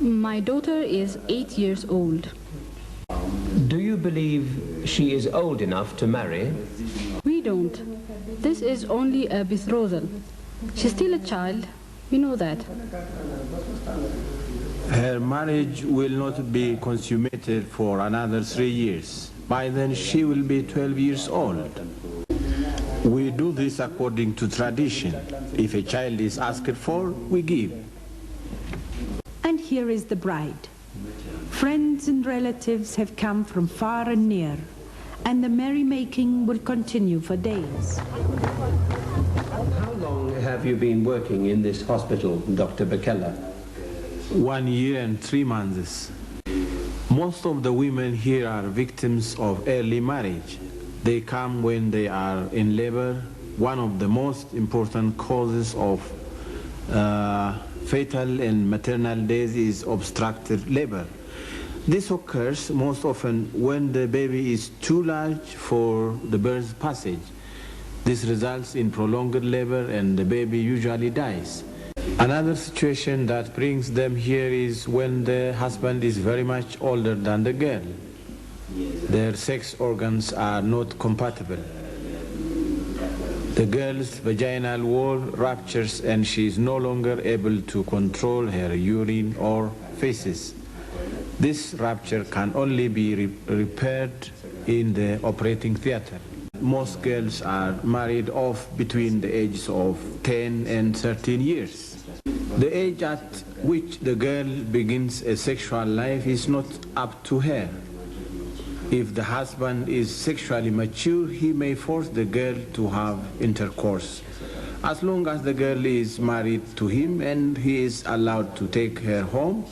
My daughter is 8 years old. Do you believe she is old enough to marry? We don't. This is only a betrothal. She's still a child. We know that. Her marriage will not be consummated for another 3 years. By then she will be 12 years old. We do this according to tradition. If a child is asked for, we give. And here is the bride. Friends and relatives have come from far and near, and the merrymaking will continue for days. How long have you been working in this hospital, Dr. Bekele? 1 year and 3 months. Most of the women here are victims of early marriage. They come when they are in labor. One of the most important causes of fetal and maternal death is obstructed labor. This occurs most often when the baby is too large for the birth passage. This results in prolonged labor and the baby usually dies. Another situation that brings them here is when the husband is very much older than the girl. Their sex organs are not compatible. The girl's vaginal wall ruptures and she is no longer able to control her urine or feces. This rupture can only be repaired in the operating theater. Most girls are married off between the ages of 10 and 13 years. The age at which the girl begins a sexual life is not up to her. If the husband is sexually mature, he may force the girl to have intercourse. As long as the girl is married to him and he is allowed to take her home,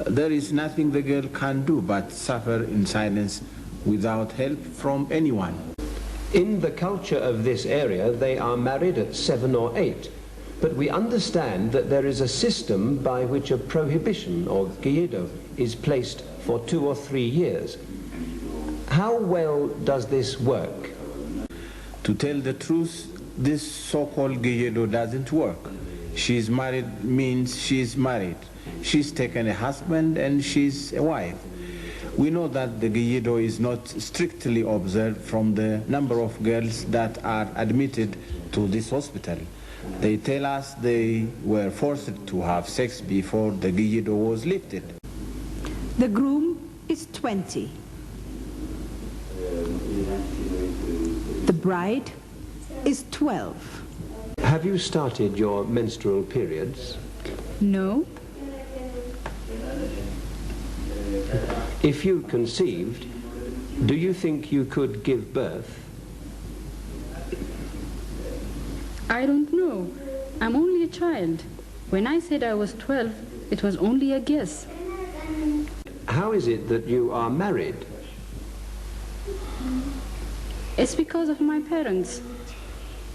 there is nothing the girl can do but suffer in silence without help from anyone. In the culture of this area, they are married at 7 or 8. But we understand that there is a system by which a prohibition, or guido, is placed for 2 or 3 years. How well does this work? To tell the truth, this so-called guido doesn't work. She's married means she's married. She's taken a husband and she's a wife. We know that the guido is not strictly observed from the number of girls that are admitted to this hospital. They tell us they were forced to have sex before the guido was lifted. The groom is 20. The bride is 12. Have you started your menstrual periods? No. If you conceived, do you think you could give birth? I don't know. I'm only a child. When I said I was 12, it was only a guess. How is it that you are married? It's because of my parents.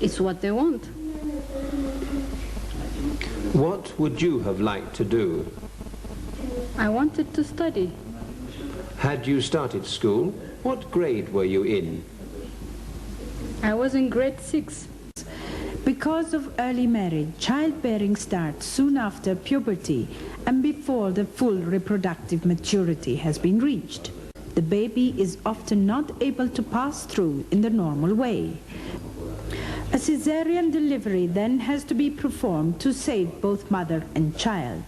It's what they want. What would you have liked to do? I wanted to study. Had you started school, what grade were you in? I was in grade 6. Because of early marriage, childbearing starts soon after puberty and before the full reproductive maturity has been reached. The baby is often not able to pass through in the normal way. A caesarean delivery then has to be performed to save both mother and child.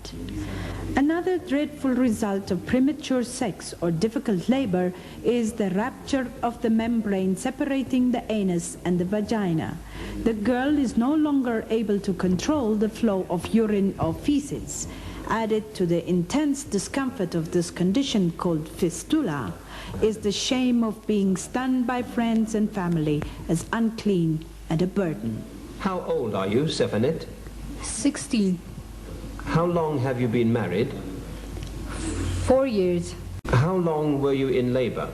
Another dreadful result of premature sex or difficult labor is the rupture of the membrane separating the anus and the vagina. The girl is no longer able to control the flow of urine or feces. Added to the intense discomfort of this condition called fistula is the shame of being stunned by friends and family as unclean and a burden. How old are you, Sefanet? 16. How long have you been married? 4 years. How long were you in labor?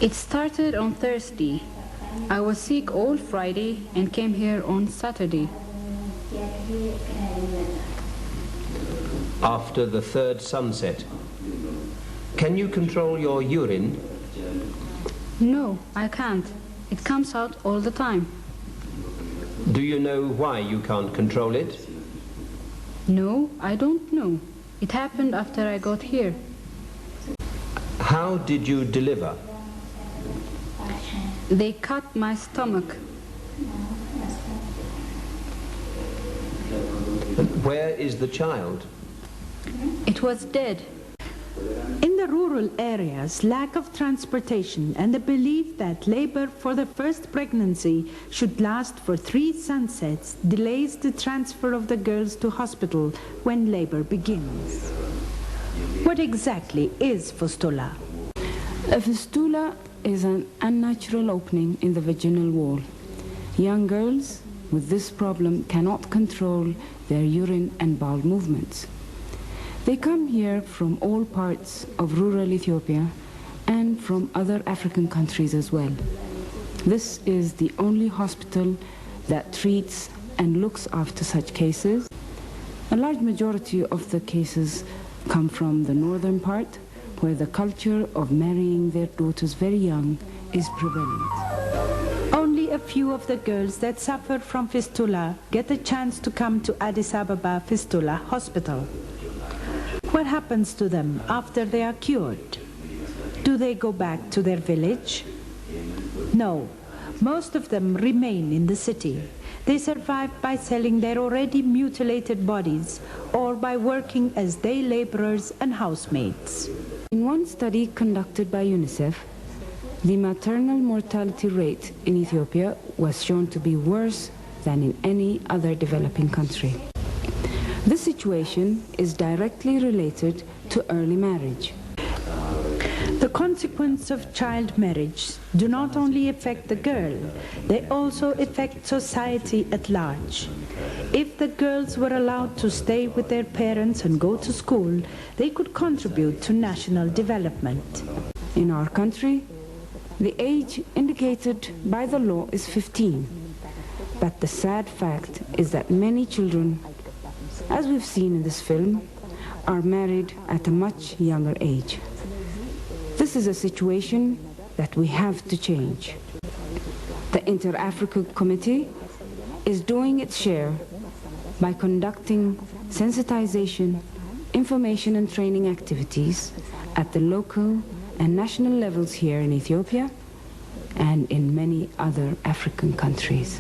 It started on Thursday. I was sick all Friday and came here on Saturday. After the 3rd sunset. Can you control your urine? No, I can't. It comes out all the time. Do you know why you can't control it? No, I don't know. It happened after I got here. How did you deliver? They cut my stomach. And where is the child? It was dead. In the rural areas, lack of transportation and the belief that labor for the first pregnancy should last for 3 sunsets delays the transfer of the girls to hospital when labor begins. What exactly is fistula? A fistula is an unnatural opening in the vaginal wall. Young girls with this problem cannot control their urine and bowel movements. They come here from all parts of rural Ethiopia and from other African countries as well. This is the only hospital that treats and looks after such cases. A large majority of the cases come from the northern part, where the culture of marrying their daughters very young is prevalent. Only a few of the girls that suffer from fistula get a chance to come to Addis Ababa Fistula Hospital. What happens to them after they are cured? Do they go back to their village? No, most of them remain in the city. They survive by selling their already mutilated bodies or by working as day laborers and housemaids. In one study conducted by UNICEF, the maternal mortality rate in Ethiopia was shown to be worse than in any other developing country. This situation is directly related to early marriage. The consequences of child marriage do not only affect the girl, they also affect society at large. If the girls were allowed to stay with their parents and go to school, they could contribute to national development. In our country, the age indicated by the law is 15. But the sad fact is that many children, as we've seen in this film, are married at a much younger age. This is a situation that we have to change. The Inter-Africa Committee is doing its share by conducting sensitization, information and training activities at the local and national levels here in Ethiopia and in many other African countries.